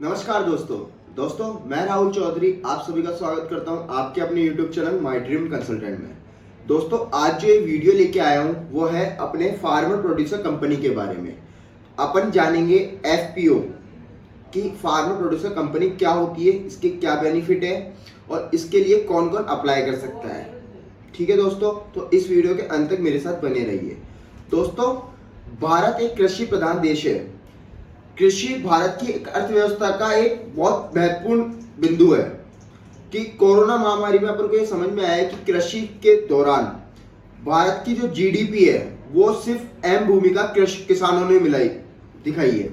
नमस्कार दोस्तों मैं राहुल चौधरी आप सभी का स्वागत करता हूं आपके अपने YouTube channel my dream consultant में। दोस्तों आज जो ये वीडियो लेके आया हूं वो है अपने फार्मर प्रोड्यूसर कंपनी के बारे में। अपन जानेंगे FPO कि फार्मर प्रोड्यूसर कंपनी क्या होती है, इसके क्या बेनिफिट है और इसके लिए कौन कौन अप्लाई कर सकता है। ठीक है दोस्तों, तो इस वीडियो के अंत तक मेरे साथ बने रहिए। दोस्तों, भारत एक कृषि प्रधान देश है। कृषि भारत की अर्थव्यवस्था का एक बहुत महत्वपूर्ण बिंदु है कि कोरोना महामारी में अपन को ये समझ में आया है कि कृषि के दौरान भारत की जो GDP है वो सिर्फ अहम भूमिका किसानों ने दिखाई है।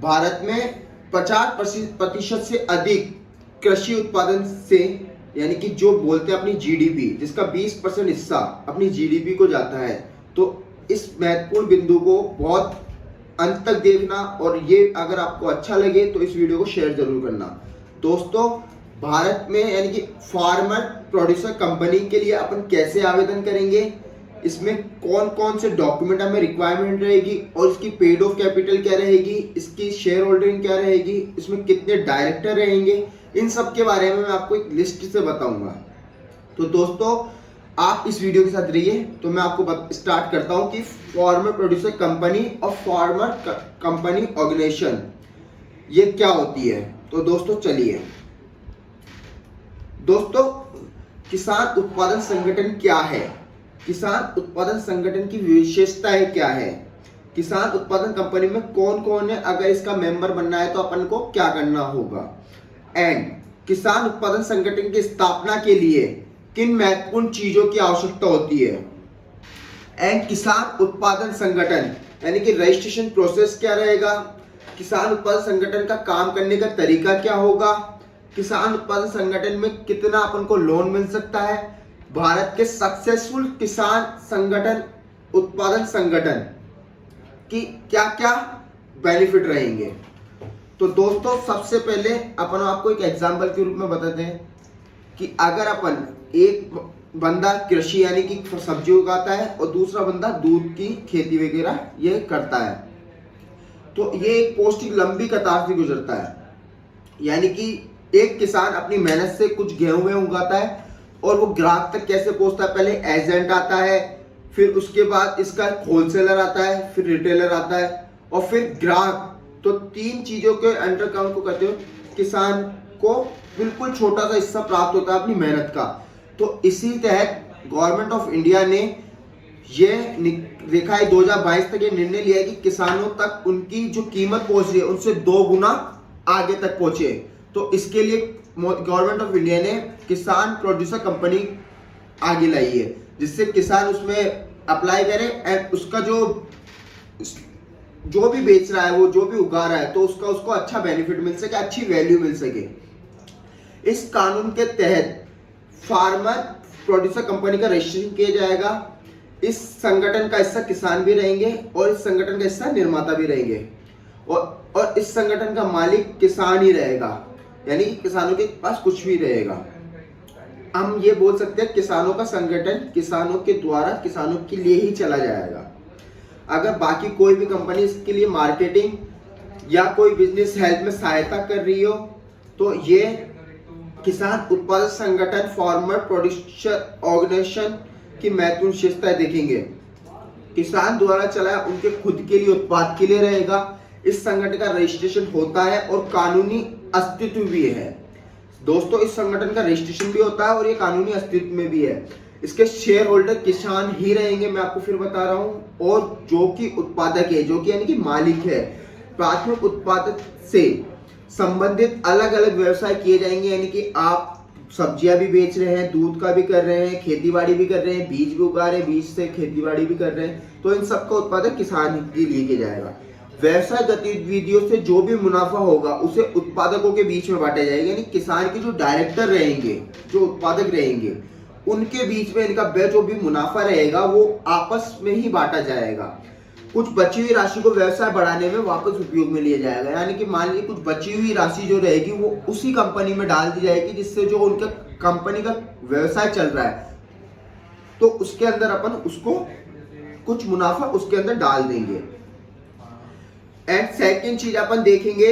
भारत में 50% से अधिक कृषि उत्पादन से, यानी कि जो बोलते हैं अपनी GDP, जिसका 20% हिस्सा अपनी GDP को जाता है। तो इस महत्वपूर्ण बिंदु को बहुत अंत तक देखना, और ये अगर आपको अच्छा लगे तो इस वीडियो को शेयर जरूर करना। दोस्तों, भारत में यानी कि फार्मर प्रोड्यूसर कंपनी के लिए अपन कैसे आवेदन करेंगे, इसमें कौन कौन से डॉक्यूमेंट हमें रिक्वायरमेंट रहेगी और इसकी पेड ऑफ कैपिटल क्या रहेगी, इसकी शेयर होल्डिंग क्या रहेगी, इसमें कितने डायरेक्टर रहेंगे, इन सब के बारे में मैं आपको एक लिस्ट से बताऊंगा। तो दोस्तों, आप इस वीडियो के साथ रहिए। तो मैं आपको स्टार्ट करता हूं कि फार्मर प्रोड्यूसर कंपनी और फार्मर कंपनी ऑर्गेनाइजेशन ये क्या होती है। तो दोस्तों चलिए। दोस्तों, किसान उत्पादन संगठन क्या है, किसान उत्पादन संगठन की विशेषताएं क्या है, किसान उत्पादन कंपनी में कौन कौन है, अगर इसका मेंबर बनना है तो अपन को क्या करना होगा, एंड किसान उत्पादन संगठन की स्थापना के लिए किन महत्वपूर्ण चीजों की आवश्यकता होती है, एंड किसान उत्पादन संगठन यानी कि रजिस्ट्रेशन प्रोसेस क्या रहेगा, किसान उत्पादन संगठन का काम करने का तरीका क्या होगा, किसान उत्पादन संगठन में कितना अपन को लोन मिल सकता है, भारत के सक्सेसफुल किसान संगठन उत्पादन संगठन की क्या क्या बेनिफिट रहेंगे। तो दोस्तों, सबसे पहले अपन आपको एक एग्जांपल के रूप में बताते हैं कि अगर अपन एक बंदा कृषि यानी कि सब्जी उगाता है और दूसरा बंदा दूध की खेती वगैरह ये करता है, तो ये एक पौष्टिक लंबी कतार से गुजरता है। यानी कि एक किसान अपनी मेहनत से कुछ गेहूं उगाता है और वो ग्राहक तक कैसे पहुंचता है, पहले एजेंट आता है, फिर उसके बाद इसका होलसेलर आता है, फिर रिटेलर आता है और फिर ग्राहक। तो तीन चीजों के अंडर काम को करते हुए किसान को बिल्कुल छोटा सा हिस्सा प्राप्त होता है अपनी मेहनत का। तो इसी तहत गवर्नमेंट ऑफ इंडिया ने ये देखा है 2022 तक ये निर्णय लिया है कि किसानों तक उनकी जो कीमत पहुंच रही है उनसे 2 गुना आगे तक पहुंचे। तो इसके लिए गवर्नमेंट ऑफ इंडिया ने किसान प्रोड्यूसर कंपनी आगे लाई है, जिससे किसान उसमें अप्लाई करे एंड उसका जो भी बेच रहा है, वो जो भी उगा रहा है, तो उसको अच्छा बेनिफिट मिल सके, अच्छी वैल्यू मिल सके। इस कानून के तहत फार्मर प्रोड्यूसर कंपनी का रजिस्ट्रेशन किया जाएगा। इस संगठन का हिस्सा किसान भी रहेंगे और इस संगठन का हिस्सा निर्माता भी रहेंगे, और इस संगठन का मालिक किसान ही रहेगा, यानी किसानों के पास कुछ भी रहेगा। हम ये बोल सकते हैं किसानों का संगठन किसानों के द्वारा किसानों के लिए ही चला जाएगा। अगर बाकी कोई भी कंपनी इसके लिए मार्केटिंग या कोई बिजनेस हेल्प में सहायता कर रही हो, तो ये किसान उत्पादक संगठन फार्मर प्रोड्यूसर ऑर्गेनाइजेशन की महत्वपूर्ण विशेषताएं देखेंगे। किसान द्वारा चलाया उनके खुद के लिए उत्पाद के लिए रहेगा। इस संगठन का रजिस्ट्रेशन होता है और कानूनी अस्तित्व भी है। दोस्तों, इस संगठन का रजिस्ट्रेशन भी होता है और ये कानूनी अस्तित्व में भी है। इसके शेयर होल्डर किसान ही रहेंगे, मैं आपको फिर बता रहा हूं, और जो कि उत्पादक है, जो कि यानी कि मालिक है। प्राथमिक उत्पादक से संबंधित अलग अलग व्यवसाय किए जाएंगे, यानी कि आप सब्जियां भी बेच रहे हैं, दूध का भी कर रहे हैं, खेतीबाड़ी भी कर रहे हैं, बीज भी उगा रहे हैं, बीज से खेतीबाड़ी भी कर रहे हैं, तो इन सबका उत्पादक किसान ही लिए किया जाएगा। व्यवसाय गतिविधियों से जो भी मुनाफा होगा उसे उत्पादकों के बीच में बांटा जाएगा, यानी किसान के जो डायरेक्टर रहेंगे, जो उत्पादक रहेंगे, उनके बीच में इनका जो भी मुनाफा रहेगा वो आपस में ही बांटा जाएगा। कुछ बची हुई राशि को व्यवसाय बढ़ाने में वापस उपयोग में लिया जाएगा, यानी कि मान लीजिए कुछ बची हुई राशि जो रहेगी वो उसी कंपनी में डाल दी जाएगी, जिससे जो उनका कंपनी का व्यवसाय चल रहा है, तो उसके अंदर अपन उसको कुछ मुनाफा उसके अंदर डाल देंगे। एंड सेकंड चीज अपन देखेंगे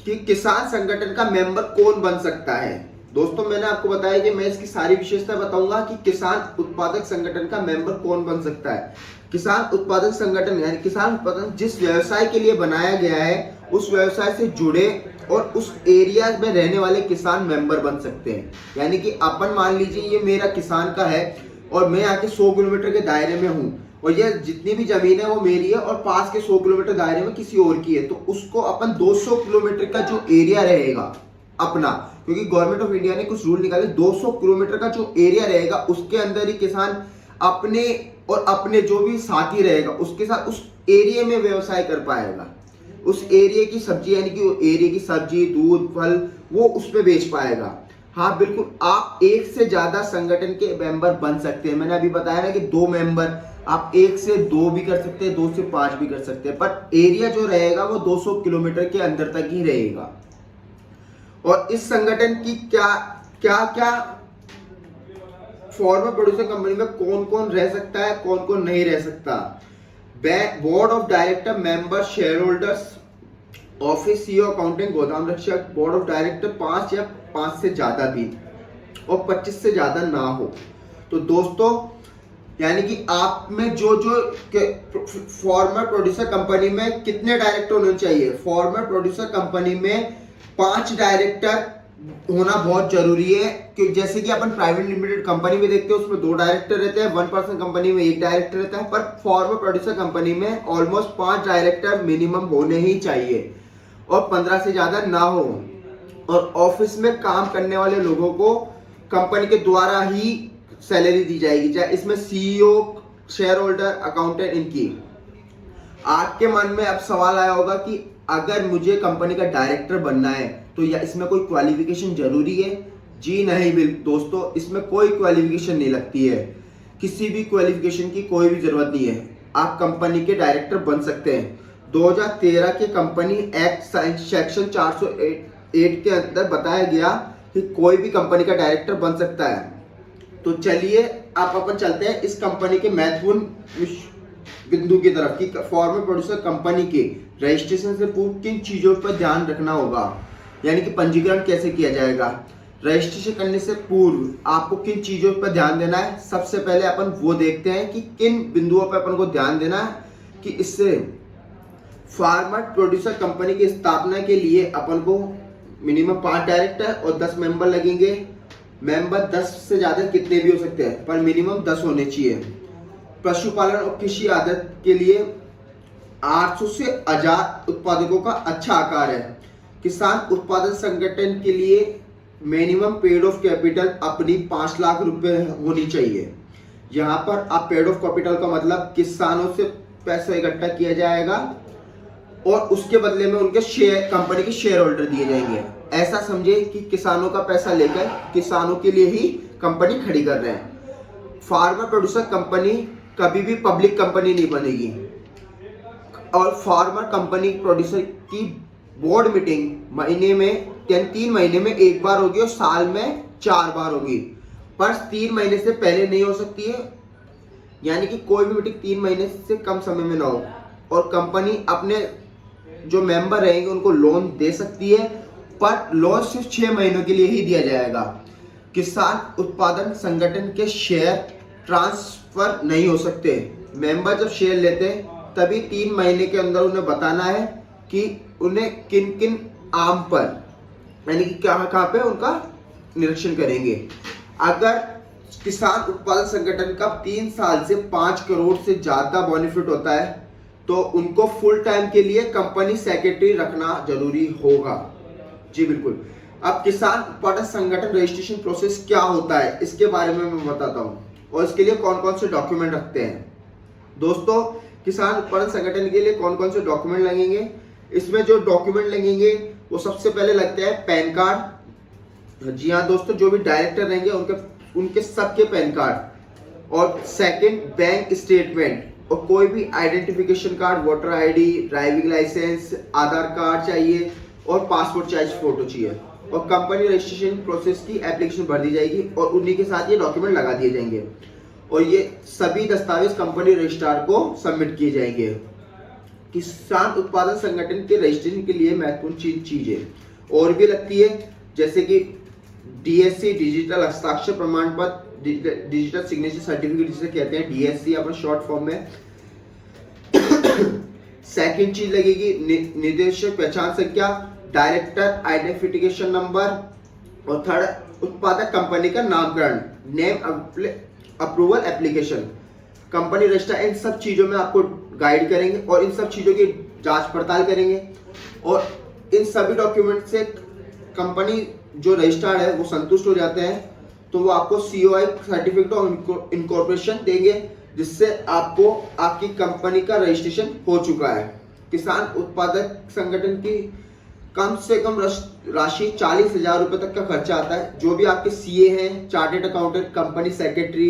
कि किसान संगठन का मेंबर कौन बन सकता है। दोस्तों मैंने आपको बताया कि मैं इसकी सारी विशेषता बताऊंगा कि किसान उत्पादक संगठन का मेंबर कौन बन सकता है। किसान उत्पादक संगठन यानी किसान उत्पादन जिस व्यवसाय के लिए बनाया गया है उस व्यवसाय से जुड़े और उस एरिया में रहने वाले किसान मेंबर बन सकते हैं। यानी कि अपन मान लीजिए ये मेरा किसान का है और मैं यहाँ के 100 किलोमीटर के दायरे में हूँ और ये जितनी भी जमीन है वो मेरी है और पास के 100 किलोमीटर दायरे में किसी और की है, तो उसको अपन 200 किलोमीटर का जो एरिया रहेगा अपना, क्योंकि गवर्नमेंट ऑफ इंडिया ने कुछ रूल निकाले, 200 किलोमीटर का जो एरिया रहेगा उसके अंदर ही किसान अपने और अपने जो भी साथी रहेगा उसके साथ उस एरिया में व्यवसाय कर पाएगा। उस एरिया की सब्जी यानी कि एरिया की सब्जी, दूध, फल वो उस पे बेच पाएगा। हाँ बिल्कुल, आप एक से ज्यादा संगठन के मेंबर बन सकते हैं। मैंने अभी बताया ना कि 2 मेंबर, आप 1 से 2 भी कर सकते हैं, 2 से 5 भी कर सकते हैं, पर एरिया जो रहेगा वो 200 किलोमीटर के अंदर तक ही रहेगा। और इस संगठन की क्या क्या क्या फॉर्मर प्रोड्यूसर कंपनी में कौन कौन रह सकता है, कौन कौन नहीं रह सकता। Board of director, member, share holders, office, CEO, accountant, गोदाम रक्षक, बोर्ड ऑफ डायरेक्टर 5 या 5 से ज्यादा भी और 25 से ज्यादा ना हो। तो दोस्तों यानी कि आप में जो फॉर्मर प्रोड्यूसर कंपनी में कितने डायरेक्टर होने चाहिए। फॉर्मर प्रोड्यूसर कंपनी में 5 डायरेक्टर होना बहुत जरूरी है, क्योंकि जैसे कि अपन प्राइवेट लिमिटेड कंपनी में देखते हैं उसमें 2 डायरेक्टर रहते हैं, 1% कंपनी में 1 डायरेक्टर रहता है, पर फॉर्मर प्रोड्यूसर कंपनी में ऑलमोस्ट 5 डायरेक्टर मिनिमम होने ही चाहिए और 15 से ज्यादा ना हो। और ऑफिस में काम करने वाले लोगों को कंपनी के द्वारा ही सैलरी दी जाएगी, चाहे इसमें सीईओ, शेयर होल्डर, अकाउंटेंट इनकी। आपके मन में अब सवाल आया होगा कि अगर मुझे कंपनी का डायरेक्टर बनना है तो या इसमें कोई क्वालिफिकेशन जरूरी है। जी नहीं दोस्तों, इसमें कोई क्वालिफिकेशन नहीं लगती है, किसी भी क्वालिफिकेशन की कोई भी जरूरत नहीं है, आप कंपनी के डायरेक्टर बन सकते हैं। 2013 के कंपनी एक्ट सेक्शन 408 के अंदर बताया गया कि कोई भी कंपनी का डायरेक्टर बन सकता है। तो चलिए आप अपन चलते हैं इस कंपनी के महत्वपूर्ण बिंदु की तरफ कि फॉर्मर प्रोड्यूसर कंपनी के रजिस्ट्रेशन से पूर्व किन चीजों पर ध्यान रखना होगा, यानी कि पंजीकरण कैसे किया जाएगा। रजिस्ट्रेशन करने से पूर्व आपको किन चीजों पर ध्यान देना है, सबसे पहले अपन वो देखते हैं कि किन बिंदुओं पर अपन को ध्यान देना है कि इससे फार्मर प्रोड्यूसर कंपनी की स्थापना के लिए अपन को मिनिमम 5 डायरेक्टर और 10 मेंबर लगेंगे। मेंबर 10 से ज्यादा कितने भी हो सकते हैं पर मिनिमम 10 होने चाहिए। पशुपालन और कृषि आदत के लिए 800 से 1000 उत्पादकों का अच्छा आकार है। किसान उत्पादन संगठन के लिए मिनिमम पेड ऑफ कैपिटल अपनी 5 लाख रुपए होनी चाहिए। यहाँ पर आप पेड ऑफ कैपिटल का मतलब किसानों से पैसा इकट्ठा किया जाएगा और उसके बदले में उनके शेयर, कंपनी के शेयर होल्डर दिए जाएंगे। ऐसा समझे कि किसानों का पैसा लेकर किसानों के लिए ही कंपनी खड़ी कर रहे हैं। फार्मर प्रोड्यूसर कंपनी कभी भी पब्लिक कंपनी नहीं बनेगी और फार्मर कंपनी प्रोड्यूसर की बोर्ड मीटिंग महीने में 3 महीने में 1 बार होगी और साल में 4 बार होगी, पर 3 महीने से पहले नहीं हो सकती है, यानी कि कोई भी मीटिंग 3 महीने से कम समय में ना हो। और कंपनी अपने जो मेंबर रहेंगे उनको लोन दे सकती है, पर लोन सिर्फ 6 महीनों के लिए ही दिया जाएगा। किसान उत्पादन संगठन के शेयर ट्रांसफर नहीं हो सकते। मेंबर जब शेयर लेते हैं तभी 3 महीने के अंदर उन्हें बताना है कि उन्हें किन किन आम पर यानी कि कहाँ पे उनका निरीक्षण करेंगे। अगर किसान उत्पादन संगठन का 3 साल से 5 करोड़ से ज्यादा बेनिफिट होता है तो उनको फुल टाइम के लिए कंपनी सेक्रेटरी रखना जरूरी होगा। जी बिल्कुल। अब किसान उत्पादन संगठन रजिस्ट्रेशन प्रोसेस क्या होता है इसके बारे में मैं बताता हूँ और इसके लिए कौन कौन से डॉक्यूमेंट रखते हैं। दोस्तों किसान उत्पादन संगठन के लिए कौन कौन से डॉक्यूमेंट लगेंगे, इसमें जो डॉक्यूमेंट लगेंगे वो सबसे पहले लगते हैं पैन कार्ड। जी हाँ दोस्तों, जो भी डायरेक्टर रहेंगे उनके सबके पैन कार्ड। और सेकंड बैंक स्टेटमेंट और कोई भी identification card, voter ID, driving licence, Aadhaar card चाहिए और पासपोर्ट साइज फोटो चाहिए। और कंपनी रजिस्ट्रेशन प्रोसेस की एप्लीकेशन भर दी जाएगी और उन्हीं के साथ ये डॉक्यूमेंट लगा दिए जाएंगे और ये सभी दस्तावेज कंपनी रजिस्ट्रार को सबमिट किए जाएंगे। किसान उत्पादन संगठन के रजिस्ट्रेशन के लिए महत्वपूर्ण चीजें और भी लगती है, जैसे कि डीएससी डिजिटल हस्ताक्षर प्रमाण पत्र, डिजिटल सिग्नेचर सर्टिफिकेट जिसे कहते हैं डीएससी अपन शॉर्ट फॉर्म में। सेकंड चीज लगेगी निर्देशक पहचान संख्या, डायरेक्टर आइडेंटिफिकेशन नंबर और थर्ड उत्पादक कंपनी का नामकरण, name approval application, company register. इन सब चीजों में आपको गाइड करेंगे और इन सब चीजों की जांच पड़ताल करेंगे और इन सभी डॉक्यूमेंट से कंपनी जो रजिस्टर्ड है वो संतुष्ट हो जाते हैं तो वो आपको सीओआई सर्टिफिकेट ऑफ इनकॉर्पोरेशन देंगे, जिससे आपको आपकी कंपनी का रजिस्ट्रेशन हो चुका है। किसान उत्पादक संगठन की कम से कम राशि 40,000 रुपए तक का खर्चा आता है। जो भी आपके सीए हैं, चार्टेड अकाउंटेंट, कंपनी सेक्रेटरी,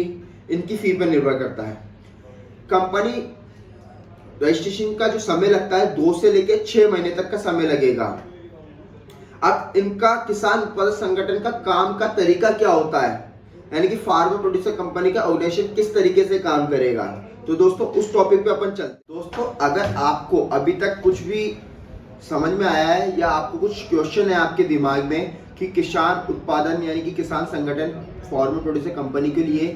इनकी फी पर निर्भर करता है। कंपनी रजिस्ट्रेशन का जो समय लगता है 2 से लेकर 6 महीने तक का समय लगेगा। अब इनका किसान उत्पादक संगठन का काम का तरीका क्या होता है, यानी कि फार्मर प्रोड्यूसर कंपनी का ऑर्गेनाइजेशन किस तरीके से काम करेगा, तो दोस्तों उस टॉपिक पे अपन चलते। दोस्तों अगर आपको अभी तक कुछ भी समझ में आया है या आपको कुछ क्वेश्चन है आपके दिमाग में कि किसान उत्पादन यानी कि किसान संगठन फार्मर प्रोड्यूसर कंपनी के लिए,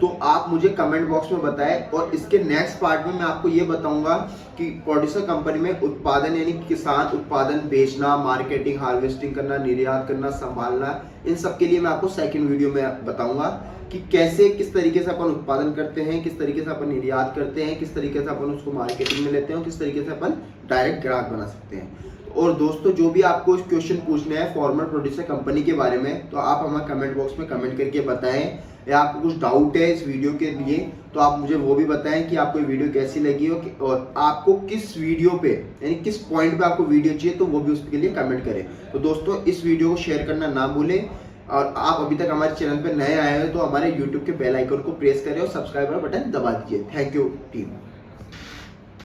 तो आप मुझे कमेंट बॉक्स में बताएं और इसके नेक्स्ट पार्ट में मैं आपको ये बताऊंगा कि प्रोड्यूसर कंपनी में उत्पादन यानी किसान उत्पादन बेचना, मार्केटिंग, हार्वेस्टिंग करना, निर्यात करना, संभालना, इन सब के लिए मैं आपको सेकंड वीडियो में बताऊंगा कि कैसे किस तरीके से अपन उत्पादन करते हैं, किस तरीके से अपन निर्यात करते हैं, किस तरीके से अपन उसको मार्केटिंग में लेते हैं और किस तरीके से अपन डायरेक्ट ग्राहक बना सकते हैं। और दोस्तों जो भी आपको क्वेश्चन पूछने हैं फार्मर प्रोड्यूसर कंपनी के बारे में तो आप हमें कमेंट बॉक्स में कमेंट करके बताएं, या आपको कुछ डाउट है इस वीडियो के लिए तो आप मुझे वो भी बताएं कि आपको ये वीडियो कैसी लगी हो और आपको किस वीडियो पे यानी किस पॉइंट पे आपको वीडियो चाहिए, तो वो भी उसके लिए कमेंट करें। तो दोस्तों इस वीडियो को शेयर करना ना भूलें और आप अभी तक हमारे चैनल पे नए आए हैं तो हमारे यूट्यूब के बेल आइकन को प्रेस करें और सब्सक्राइब बटन दबा दीजिए। Thank you team.